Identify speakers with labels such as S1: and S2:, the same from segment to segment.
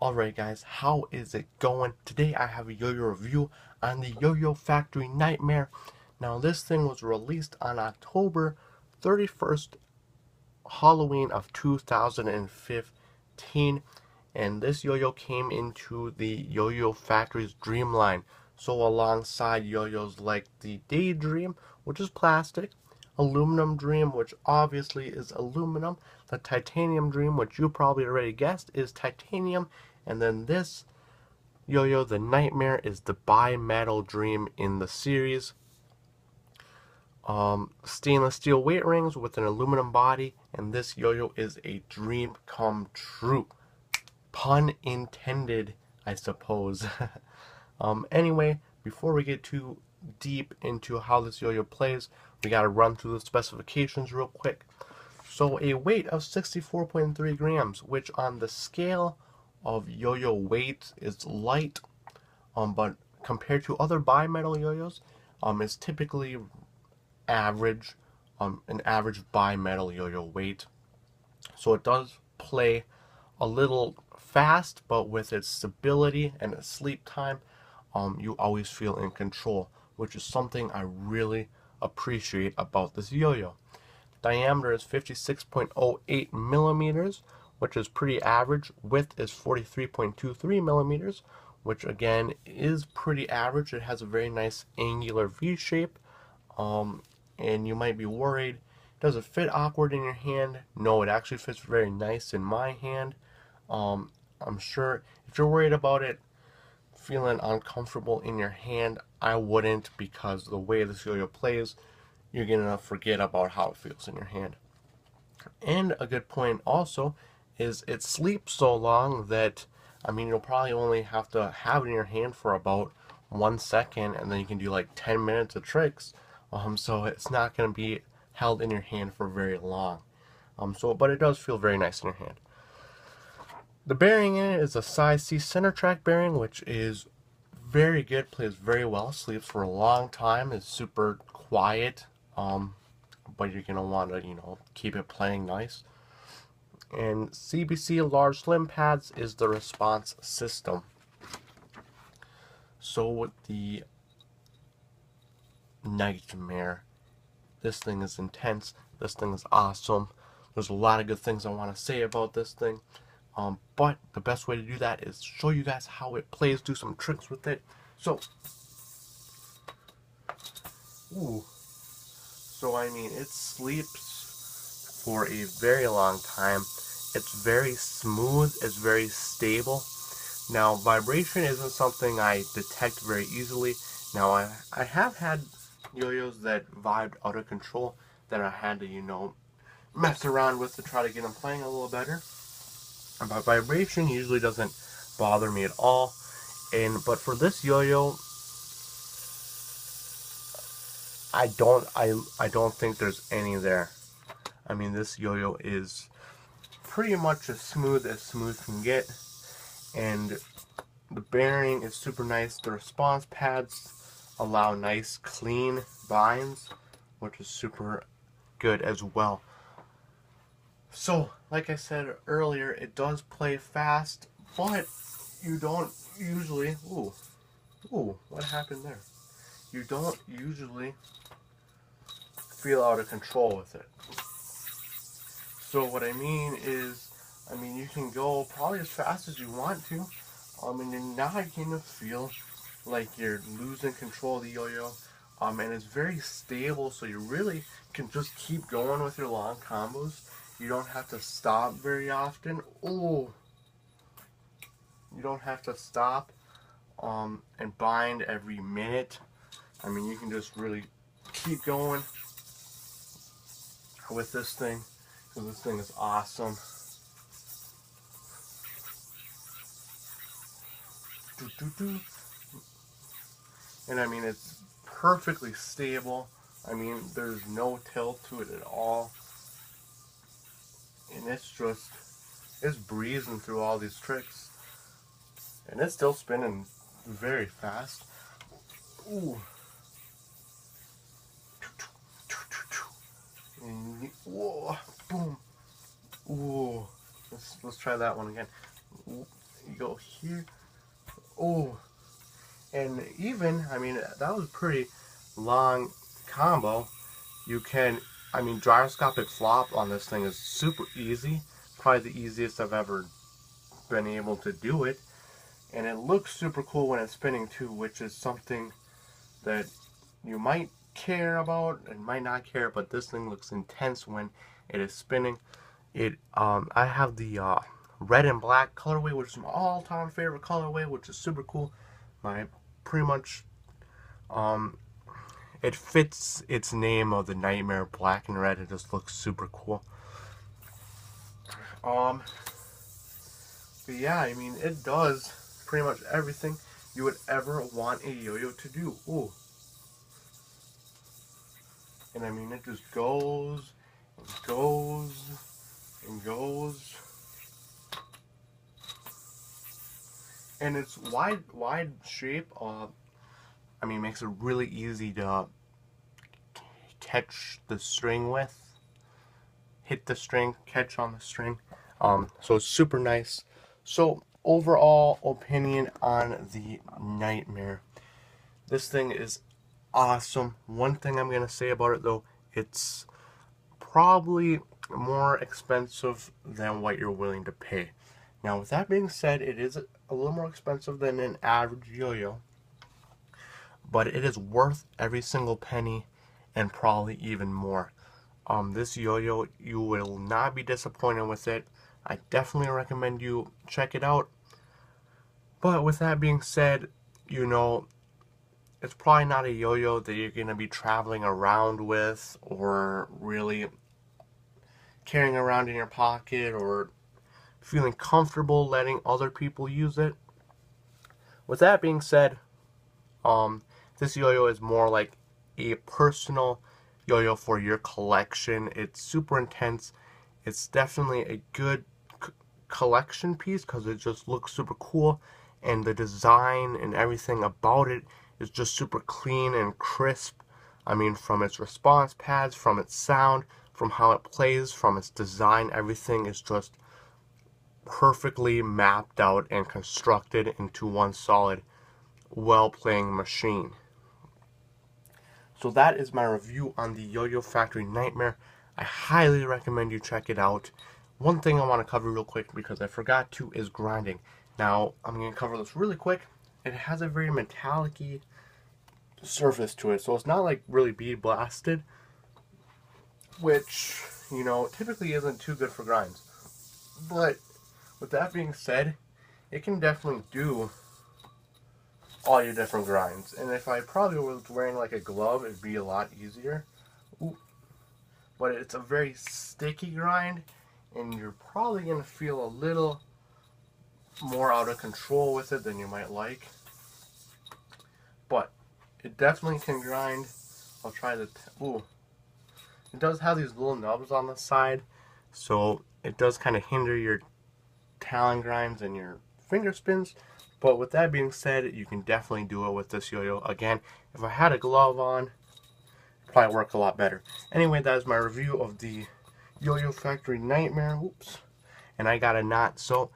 S1: Alright guys, how is it going? Today I have a yo-yo review on the Yoyofactory Nightmare. Now this thing was released on October 31st, Halloween of 2015, and this yo-yo came into the Yoyofactory's Dreamline. So alongside yo-yos like the Daydream, which is plastic, Aluminum Dream, which obviously is aluminum, the Titanium Dream, which you probably already guessed is titanium, and then this yo-yo, the Nightmare, is the Bimetal Dream in the series. Stainless steel weight rings with an aluminum body, and this yo-yo is a dream come true. Pun intended, I suppose. Anyway, before we get too deep into how this yo-yo plays, we gotta run through the specifications real quick. So a weight of 64.3 grams, which on the scale of yo-yo weight is light, but compared to other bimetal yo-yos, is typically average, an average bimetal yo-yo weight. So it does play a little fast, but with its stability and its sleep time, you always feel in control, which is something I really appreciate about this yo-yo. Diameter is 56.08 millimeters, which is pretty average. Width is 43.23 millimeters, which again is pretty average. It has a very nice angular V shape. And you might be worried, does it fit awkward in your hand? No, it actually fits very nice in my hand. I'm sure if you're worried about it feeling uncomfortable in your hand, I wouldn't, because the way this yo-yo plays, you're gonna forget about how it feels in your hand. And a good point also is it sleeps so long that, I mean, you'll probably only have to have it in your hand for about 1 second, and then you can do like 10 minutes of tricks. So it's not going to be held in your hand for very long. But it does feel very nice in your hand. The bearing in it is a size C center track bearing, which is very good, plays very well, sleeps for a long time, is super quiet, but you're going to want to, keep it playing nice. And CBC large slim pads is the response system. So with the Nightmare, this thing is intense, this thing is awesome. There's a lot of good things I want to say about this thing, but the best way to do that is show you guys how it plays, do some tricks with it. So I mean, it sleeps for a very long time. It's very smooth, it's very stable. Now, vibration isn't something I detect very easily. Now, I have had yo-yos that vibed out of control that I had to, mess around with to try to get them playing a little better. But vibration usually doesn't bother me at all. But for this yo-yo, I don't think there's any there. I mean, this yo-yo is pretty much as smooth can get, and the bearing is super nice. The response pads allow nice clean binds, which is super good as well. So like I said earlier, it does play fast, but you don't usually what happened there? You don't usually feel out of control with it. So what I mean is, you can go probably as fast as you want to, and you're not gonna feel like you're losing control of the yo-yo, and it's very stable, so you really can just keep going with your long combos. You don't have to stop very often. You don't have to stop and bind every minute. You can just really keep going with this thing, because this thing is awesome. And it's perfectly stable. There's no tilt to it at all. And it's breezing through all these tricks. And it's still spinning very fast. Ooh. And, whoa, boom. Ooh. Let's try that one again. You go here. Oh, and even, I mean, that was a pretty long combo. You can, I mean, gyroscopic flop on this thing is super easy. Probably the easiest I've ever been able to do it. And it looks super cool when it's spinning too, which is something that you might care about and might not care, but this thing looks intense when it is spinning. I have the red and black colorway, which is my all-time favorite colorway, which is super cool. My pretty much it fits its name of the Nightmare black and red. It just looks super cool. But yeah, I mean, it does pretty much everything you would ever want a yo-yo to do. Ooh. And I mean, it just goes and goes and goes. And its wide shape, I mean, makes it really easy to catch the string with. Hit the string, catch on the string. So it's super nice. So overall opinion on the Nightmare. This thing is awesome. One thing I'm gonna say about it though, it's probably more expensive than what you're willing to pay. Now with that being said, it is a little more expensive than an average yo-yo, but it is worth every single penny and probably even more. This yo-yo, you will not be disappointed with it. I definitely recommend you check it out. But with that being said, you know, it's probably not a yo-yo that you're going to be traveling around with or really carrying around in your pocket or feeling comfortable letting other people use it. With that being said, this yo-yo is more like a personal yo-yo for your collection. It's super intense. It's definitely a good collection piece because it just looks super cool, and the design and everything about it is just super clean and crisp. I mean, from its response pads, from its sound, from how it plays, from its design, everything is just perfectly mapped out and constructed into one solid, well-playing machine. So that is my review on the Yoyofactory Nightmare. I highly recommend you check it out. One thing I want to cover real quick because I forgot to is grinding. Now, I'm going to cover this really quick. It has a very metallic-y surface to it, so it's not like really bead blasted, which, you know, typically isn't too good for grinds. But with that being said, it can definitely do all your different grinds. And if I probably was wearing like a glove, it'd be a lot easier. Ooh. But it's a very sticky grind, and you're probably going to feel a little more out of control with it than you might like. But it definitely can grind. I'll try the... Ooh. It does have these little nubs on the side, so it does kind of hinder your talon grinds and your finger spins. But with that being said, you can definitely do it with this yo-yo. Again, if I had a glove on, it'd probably work a lot better. Anyway, that is my review of the Yoyofactory Nightmare. Oops. And I got a knot. So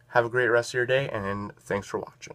S1: have a great rest of your day, and thanks for watching.